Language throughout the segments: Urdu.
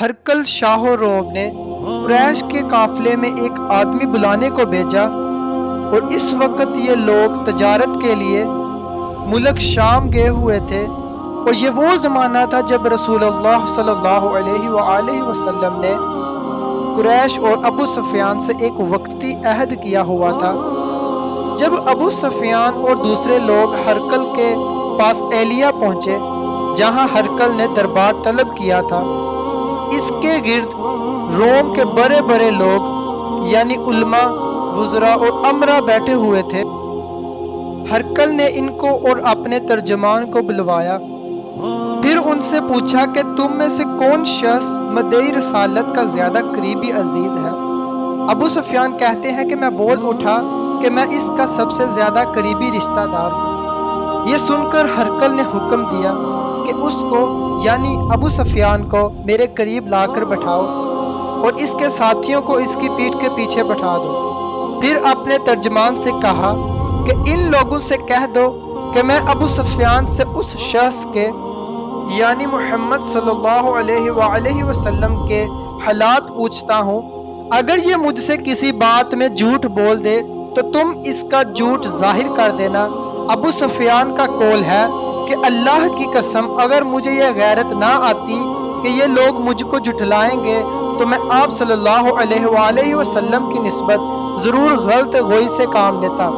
ہرقل شاہ و روم نے قریش کے قافلے میں ایک آدمی بلانے کو بھیجا، اور اس وقت یہ لوگ تجارت کے لیے ملک شام گئے ہوئے تھے، اور یہ وہ زمانہ تھا جب رسول اللہ صلی اللہ علیہ وآلہ وسلم نے قریش اور ابو سفیان سے ایک وقتی عہد کیا ہوا تھا۔ جب ابو سفیان اور دوسرے لوگ ہرقل کے پاس ایلیا پہنچے، جہاں ہرقل نے دربار طلب کیا تھا، اس کے گرد روم کے بڑے بڑے لوگ یعنی علماء، وزراء اور امراء بیٹھے ہوئے تھے۔ ہرقل نے ان کو اور اپنے ترجمان کو بلوایا، پھر ان سے پوچھا کہ تم میں سے کون شخص مدعی رسالت کا زیادہ قریبی عزیز ہے؟ ابو سفیان کہتے ہیں کہ میں بول اٹھا کہ میں اس کا سب سے زیادہ قریبی رشتہ دار ہوں۔ یہ سن کر ہرقل نے حکم دیا کہ اس کو یعنی ابو سفیان کو میرے قریب لا کر بٹھاؤ، اور اس کے ساتھیوں کو اس کی پیٹھ کے پیچھے بٹھا دو۔ پھر اپنے ترجمان سے کہا کہ ان لوگوں سے کہہ دو کہ میں ابو سفیان سے اس شخص کے یعنی محمد صلی اللہ علیہ وآلہ وسلم کے حالات پوچھتا ہوں۔ اگر یہ مجھ سے کسی بات میں جھوٹ بول دے تو تم اس کا جھوٹ ظاہر کر دینا۔ ابو سفیان کا قول ہے کہ اللہ کی قسم اگر مجھے یہ غیرت نہ آتی کہ یہ لوگ مجھ کو جھٹلائیں گے تو میں آپ صلی اللہ علیہ وآلہ وسلم کی نسبت ضرور غلط گوئی سے کام لیتا۔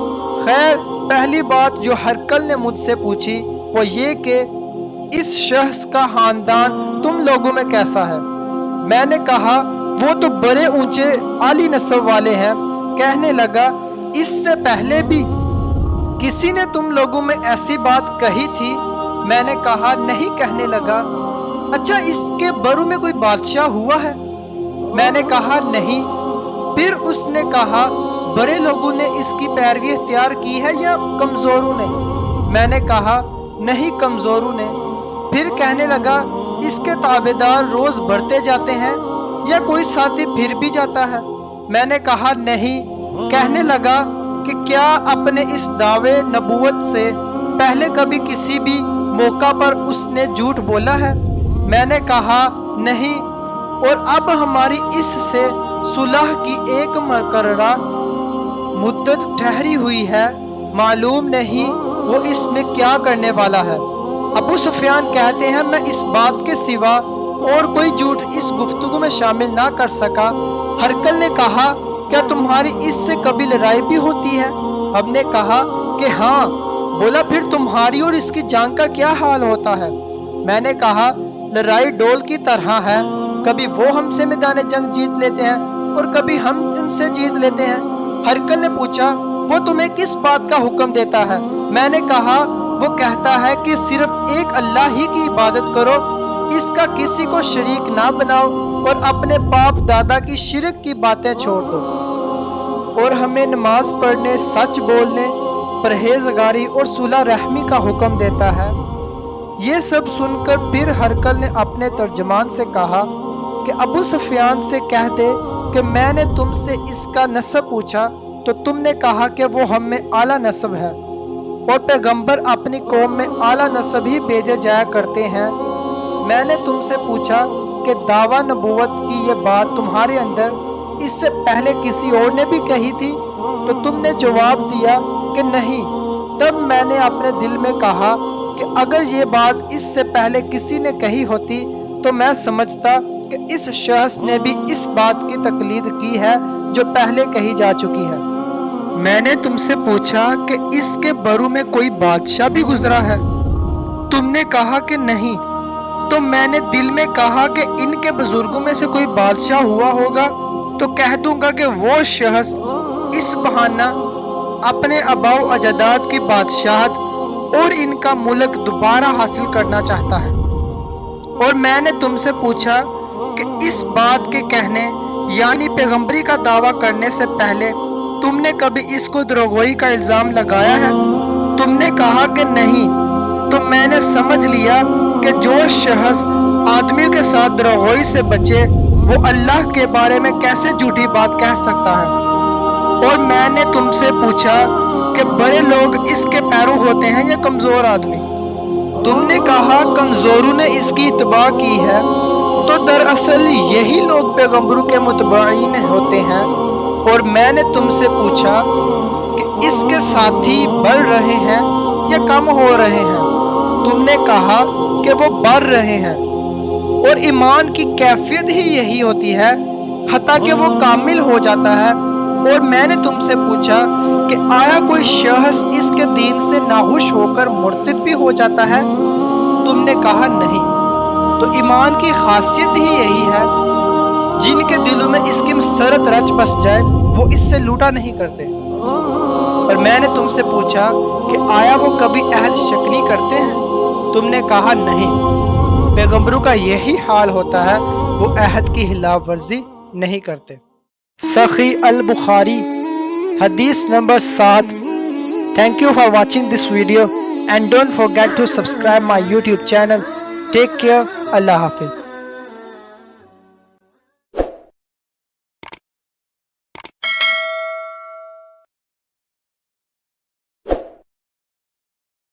خیر، پہلی بات جو ہرقل نے مجھ سے پوچھی وہ یہ کہ اس شخص کا خاندان تم لوگوں میں کیسا ہے؟ میں نے کہا وہ تو بڑے اونچے عالی نسب والے ہیں۔ کہنے لگا اس سے پہلے بھی کسی نے تم لوگوں میں ایسی بات کہی تھی؟ میں نے کہا نہیں۔ کہنے لگا اچھا اس کے برو میں کوئی بادشاہ ہوا ہے؟ میں نے کہا نہیں۔ پھر اس نے کہا بڑے لوگوں نے اس کی پیروی اختیار کی ہے یا کمزوروں نے؟ میں نے کہا نہیں، کمزوروں نے۔ پھر کہنے لگا اس کے تابعدار روز بڑھتے جاتے ہیں یا کوئی ساتھی پھر بھی جاتا ہے؟ میں نے کہا نہیں۔ کہنے لگا کہ کیا اپنے اس دعوے نبوت سے پہلے کبھی کسی بھی موقع پر اس نے جھوٹ بولا ہے؟ میں نے کہا نہیں، اور اب ہماری اس سے صلح کی ایک مقررہ مدت ٹھہری ہوئی ہے، معلوم نہیں وہ اس میں کیا کرنے والا ہے۔ ابو سفیان کہتے ہیں میں اس بات کے سوا اور کوئی جھوٹ اس گفتگو میں شامل نہ کر سکا۔ ہرقل نے کہا کیا تمہاری اس سے کبھی لڑائی بھی ہوتی ہے؟ ہم نے کہا کہ ہاں۔ بولا پھر تمہاری اور اس کی جان کا کیا حال ہوتا ہے؟ میں نے کہا لڑائی ڈول کی طرح ہے، کبھی وہ ہم سے میدان جنگ جیت لیتے ہیں اور کبھی ہم ان سے جیت لیتے ہیں۔ ہرقل نے پوچھا وہ تمہیں کس بات کا حکم دیتا ہے؟ میں نے کہا وہ کہتا ہے کہ صرف ایک اللہ ہی کی عبادت کرو، اس کا کسی کو شریک نہ بناؤ، اور اپنے باپ دادا کی شرک کی باتیں چھوڑ دو، اور ہمیں نماز پڑھنے، سچ بولنے، پرہیزگاری اور صلح رحمی کا حکم دیتا ہے۔ یہ سب سن کر پھر ہرقل نے اپنے ترجمان سے کہا کہ ابو سفیان سے کہہ دے کہ میں نے تم سے اس کا نسب پوچھا تو تم نے کہا کہ وہ ہم میں اعلیٰ نسب ہے، اور پیغمبر اپنی قوم میں اعلیٰ نسب ہی بھیجے جایا کرتے ہیں۔ میں نے تم سے پوچھا کہ دعویٰ نبوت کی یہ بات تمہارے اندر اس سے پہلے کسی اور نے بھی کہی تھی؟ تو تم نے جواب دیا کہ نہیں۔ تب میں نے اپنے دل میں کہا کہ اگر یہ بات اس سے پہلے کسی نے کہی ہوتی تو میں سمجھتا کہ اس شخص نے بھی اس بات کی تقلید کی ہے جو پہلے کہی جا چکی ہے۔ میں نے تم سے پوچھا کہ اس کے برو میں کوئی بادشاہ بھی گزرا ہے؟ تم نے کہا کہ نہیں۔ تو میں نے دل میں کہا کہ ان کے بزرگوں میں سے کوئی بادشاہ ہوا ہوگا تو کہہ دوں گا کہ وہ شخص اس بہانہ اپنے آباء و اجداد کی بادشاہت اور ان کا ملک دوبارہ حاصل کرنا چاہتا ہے۔ اور میں نے تم سے پوچھا کہ اس بات کے کہنے یعنی پیغمبری کا دعویٰ کرنے سے پہلے تم نے کبھی اس کو دروغگوئی کا الزام لگایا ہے؟ تم نے کہا کہ نہیں۔ تو میں نے سمجھ لیا کہ جو شخص آدمیوں کے ساتھ دروغگوئی سے بچے وہ اللہ کے بارے میں کیسے جھوٹی بات کہہ سکتا ہے۔ اور میں نے تم سے پوچھا کہ بڑے لوگ اس کے پیرو ہوتے ہیں یا کمزور آدمی؟ تم نے کہا کمزوروں نے اس کی اتباع کی ہے۔ تو دراصل یہی لوگ پیغمبروں کے متبعین ہوتے ہیں۔ اور میں نے تم سے پوچھا کہ اس کے ساتھی بڑھ رہے ہیں یا کم ہو رہے ہیں؟ تم نے کہا کہ وہ بڑھ رہے ہیں، اور ایمان کی کیفیت ہی یہی ہوتی ہے حتیٰ کہ وہ کامل ہو جاتا ہے۔ اور میں نے تم سے پوچھا کہ آیا کوئی شخص اس کے دین سے ناخوش ہو کر مرتد بھی ہو جاتا ہے؟ تم نے کہا نہیں۔ تو ایمان کی خاصیت ہی یہی ہے، جن کے دلوں میں اس کی مسرت رچ بس جائے وہ اس سے لوٹا نہیں کرتے۔ اور میں نے تم سے پوچھا کہ آیا وہ کبھی عہد شکنی کرتے ہیں؟ تم نے کہا نہیں۔ پیغمبروں کا یہی حال ہوتا ہے، وہ عہد کی خلاف ورزی نہیں کرتے۔ صحیح البخاری حدیث number 7۔ Thank you for watching this video and don't forget to subscribe my YouTube channel. Take care. Allah Hafiz.